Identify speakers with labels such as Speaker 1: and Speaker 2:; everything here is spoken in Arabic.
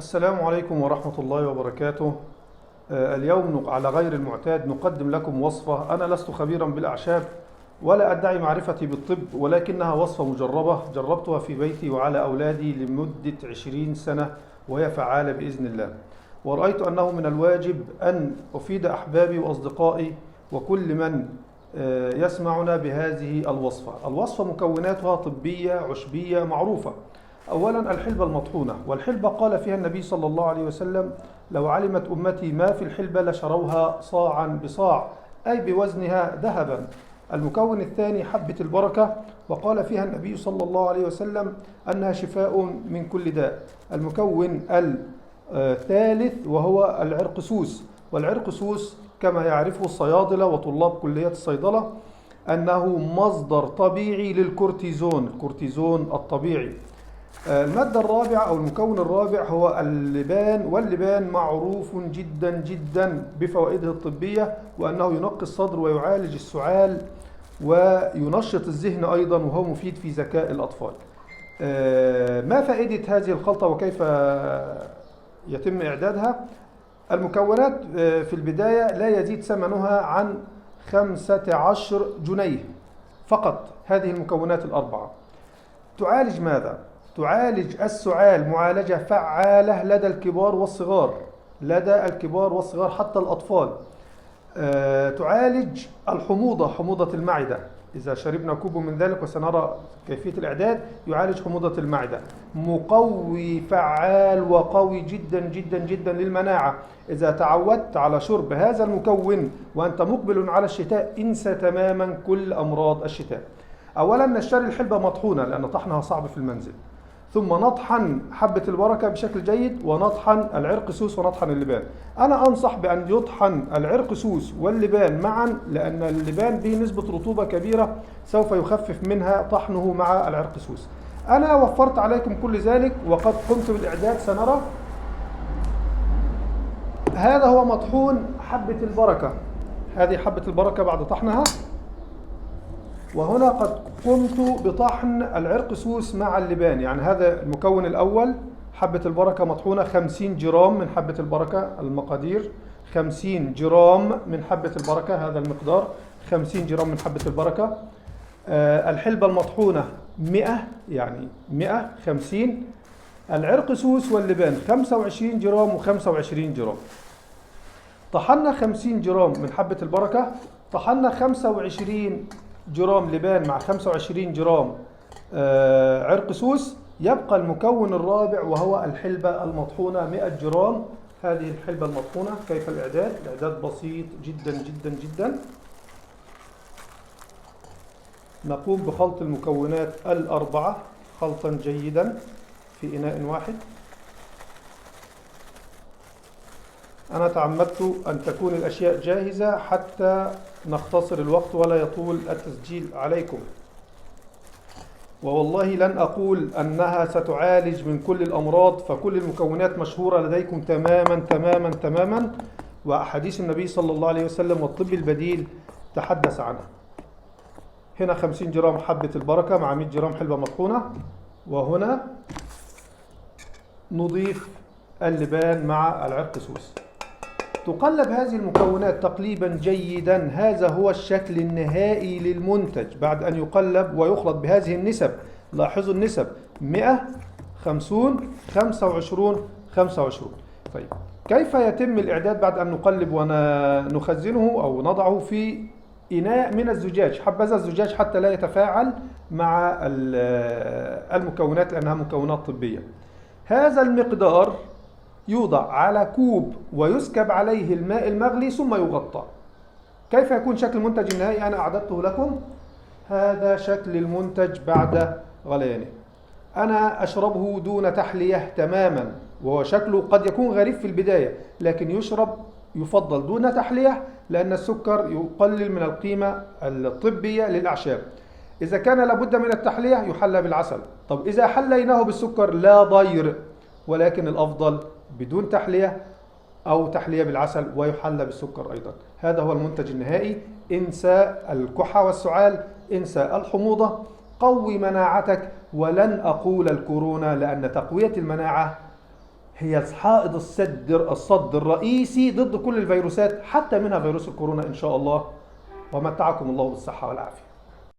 Speaker 1: السلام عليكم ورحمة الله وبركاته. اليوم على غير المعتاد نقدم لكم وصفة. أنا لست خبيرا بالأعشاب ولا أدعي معرفتي بالطب، ولكنها وصفة مجربة جربتها في بيتي وعلى أولادي لمدة 20 سنة وهي فعالة بإذن الله. ورأيت أنه من الواجب أن أفيد أحبابي وأصدقائي وكل من يسمعنا بهذه الوصفة. الوصفة مكوناتها طبية عشبية معروفة. أولا الحلبة المطحونة، والحلبة قال فيها النبي صلى الله عليه وسلم: لو علمت أمتي ما في الحلبة لشروها صاعا بصاع، أي بوزنها ذهبا. المكون الثاني حبة البركة، وقال فيها النبي صلى الله عليه وسلم أنها شفاء من كل داء. المكون الثالث وهو العرقسوس، والعرقسوس كما يعرفه الصيادلة وطلاب كلية الصيدلة أنه مصدر طبيعي للكورتيزون، الكورتيزون الطبيعي. المادة الرابعة أو المكون الرابع هو اللبان، واللبان معروف جدا جدا بفوائده الطبية، وأنه ينقي الصدر ويعالج السعال وينشط الذهن أيضا، وهو مفيد في ذكاء الأطفال. ما فائدة هذه الخلطة وكيف يتم إعدادها؟ المكونات في البداية لا يزيد ثمنها عن 15 جنيه فقط. هذه المكونات الأربعة تعالج ماذا؟ تعالج السعال معالجة فعالة لدى الكبار والصغار، لدى الكبار والصغار حتى الأطفال. تعالج الحموضة، حموضة المعدة، إذا شربنا كوب من ذلك وسنرى كيفية الإعداد. يعالج حموضة المعدة. مقوي فعال وقوي جدا جدا جدا للمناعة. إذا تعودت على شرب هذا المكون وأنت مقبل على الشتاء انسى تماما كل أمراض الشتاء. أولا نشتري الحلبة مطحونة لأن طحنها صعب في المنزل، ثم نطحن حبة البركة بشكل جيد، ونطحن العرقسوس ونطحن اللبان. أنا أنصح بأن يطحن العرقسوس واللبان معا، لأن اللبان به نسبة رطوبة كبيرة سوف يخفف منها طحنه مع العرقسوس. أنا وفرت عليكم كل ذلك وقد قمت بالإعداد، سنرى. هذا هو مطحون حبة البركة، هذه حبة البركة بعد طحنها. وهنا قد قمت بطحن العرقسوس مع اللبان، يعني هذا المكون الأول حبة البركة مطحونة 50 جرام من حبة البركة. المقادير 50 جرام من حبة البركة، هذا المقدار 50 جرام من حبة البركة. الحلبة المطحونة 100، يعني 150. العرقسوس واللبان 25 جرام و25 جرام. طحنا 50 جرام من حبة البركة، طحنا 25 جرام لبان مع 25 جرام عرقسوس. يبقى المكون الرابع وهو الحلبة المطحونة 100 جرام. هذه الحلبة المطحونة. كيف الإعداد؟ الإعداد بسيط جدا جدا جدا. نقوم بخلط المكونات الأربعة خلطا جيدا في إناء واحد. أنا تعمدت أن تكون الأشياء جاهزة حتى نختصر الوقت ولا يطول التسجيل عليكم. ووالله لن أقول أنها ستعالج من كل الأمراض، فكل المكونات مشهورة لديكم تماما تماما تماما، وأحاديث النبي صلى الله عليه وسلم والطب البديل تحدث عنها. هنا 50 جرام حبة البركة مع 100 جرام حلبة مطحونة، وهنا نضيف اللبان مع العرقسوس. تقلب هذه المكونات تقليبا جيدا. هذا هو الشكل النهائي للمنتج بعد أن يقلب ويخلط بهذه النسب. لاحظوا النسب: 100 50 25 25. طيب كيف يتم الإعداد بعد أن نقلب ونخزنه أو نضعه في إناء من الزجاج؟ حبذا الزجاج حتى لا يتفاعل مع المكونات لأنها مكونات طبية. هذا المقدار يوضع على كوب ويسكب عليه الماء المغلي ثم يغطى. كيف يكون شكل المنتج النهائي؟ أنا أعددته لكم. هذا شكل المنتج بعد غليانه. أنا أشربه دون تحلية تماما، وهو شكله قد يكون غريب في البداية، لكن يفضل دون تحلية لأن السكر يقلل من القيمة الطبية للأعشاب. إذا كان لابد من التحلية يحلى بالعسل. طب إذا حليناه بالسكر لا ضير، ولكن الأفضل بدون تحلية أو تحلية بالعسل ويحلى بالسكر أيضا. هذا هو المنتج النهائي. انسى الكحة والسعال، انسى الحموضة، قوي مناعتك. ولن أقول الكورونا لأن تقوية المناعة هي حائط الصد الرئيسي ضد كل الفيروسات، حتى منها فيروس الكورونا إن شاء الله. ومتعكم الله بالصحة والعافية.